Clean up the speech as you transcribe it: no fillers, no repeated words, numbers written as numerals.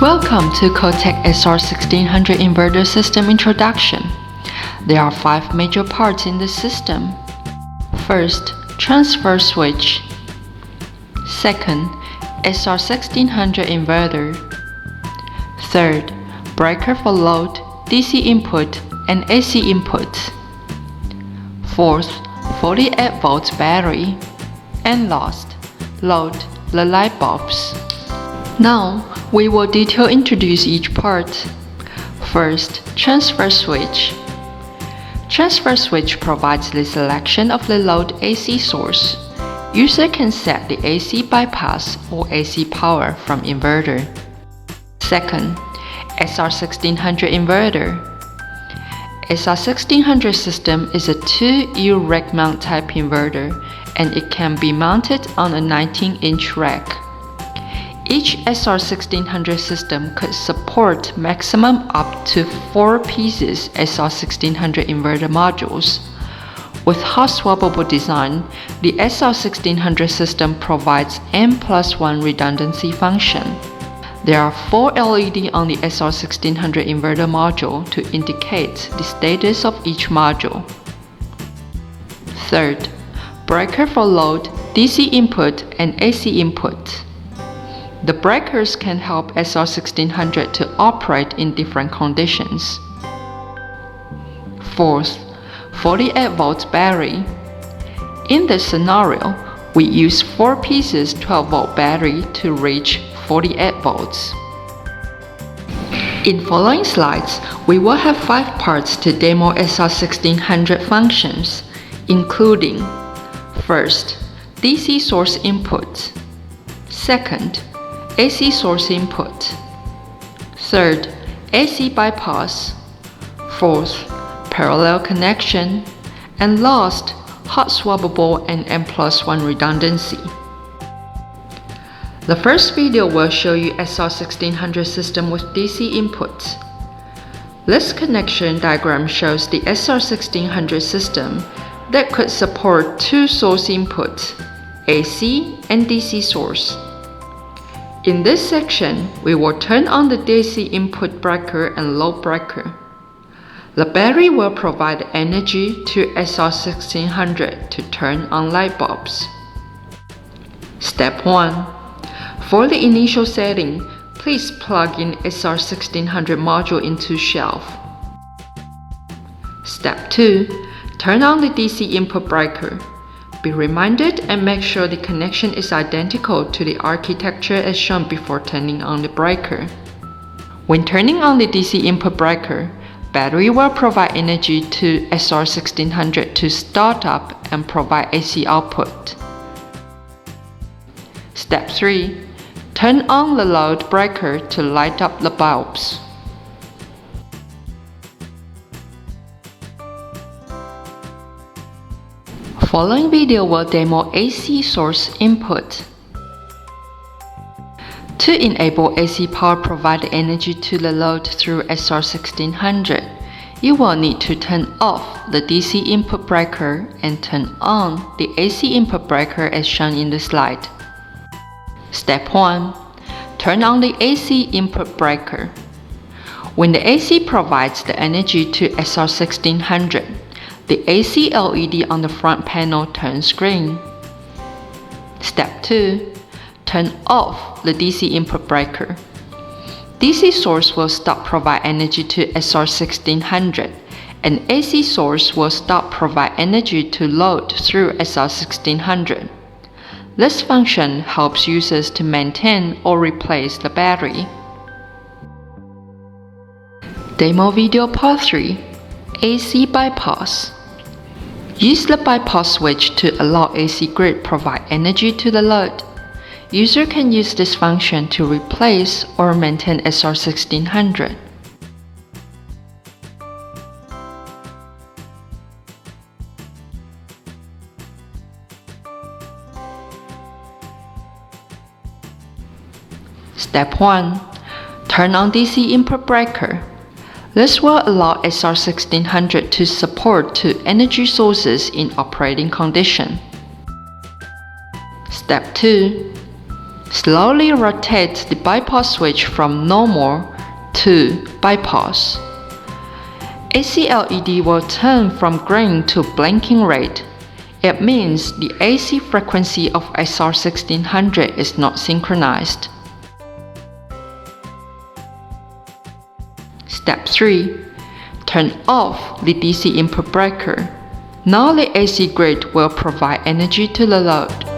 Welcome to Cotech SR1600 Inverter System Introduction. There are 5 major parts in the system. First, transfer switch. Second, SR1600 inverter. Third, breaker for load, DC input and AC input. Fourth, 48 volts battery. And last, load, the light bulbs. Now, we will detail introduce each part. First, transfer switch. Transfer switch provides the selection of the load AC source. User can set the AC bypass or AC power from inverter. Second, SR1600 inverter. SR1600 system is a 2U rack mount type inverter and it can be mounted on a 19-inch rack. Each SR1600 system could support maximum up to 4 pieces SR1600 inverter modules. With hot swappable design, the SR1600 system provides N+1 redundancy function. There are 4 LED on the SR1600 inverter module to indicate the status of each module. Third, breaker for load, DC input and AC input. The breakers can help SR1600 to operate in different conditions. Fourth, 48 volts battery. In this scenario, we use 4 pieces 12 volt battery to reach 48 volts. In following slides, we will have 5 parts to demo SR1600 functions, including: first, DC source input. Second, AC source input. Third, AC bypass. Fourth, parallel connection. And last, hot swappable and N+1 redundancy. The first video will show you SR1600 system with DC input. This connection diagram shows the SR1600 system that could support 2 source inputs, AC and DC source. In this section, we will turn on the DC input breaker and load breaker. The battery will provide energy to SR1600 to turn on light bulbs. Step 1. For the initial setting, please plug in SR1600 module into shelf. Step 2. Turn on the DC input breaker. Be reminded and make sure the connection is identical to the architecture as shown before turning on the breaker. When turning on the DC input breaker, battery will provide energy to SR1600 to start up and provide AC output. Step 3. Turn on the load breaker to light up the bulbs. Following video will demo AC source input. To enable AC power provide energy to the load through SR1600, you will need to turn off the DC input breaker and turn on the AC input breaker as shown in the slide. Step 1. Turn on the AC input breaker. When the AC provides the energy to SR1600, the AC LED on the front panel turns green. Step 2. Turn off the DC input breaker. DC source will stop provide energy to SR1600 and AC source will stop provide energy to load through SR1600. This function helps users to maintain or replace the battery. Demo video part 3. AC bypass. Use the bypass switch to allow AC grid provide energy to the load. User can use this function to replace or maintain SR1600. Step 1. Turn on DC input breaker. This will allow SR1600 to support 2 energy sources in operating condition. Step 2. Slowly rotate the bypass switch from normal to bypass. AC LED will turn from green to blinking red. It means the AC frequency of SR1600 is not synchronized. Step 3. Turn off the DC input breaker. Now the AC grid will provide energy to the load.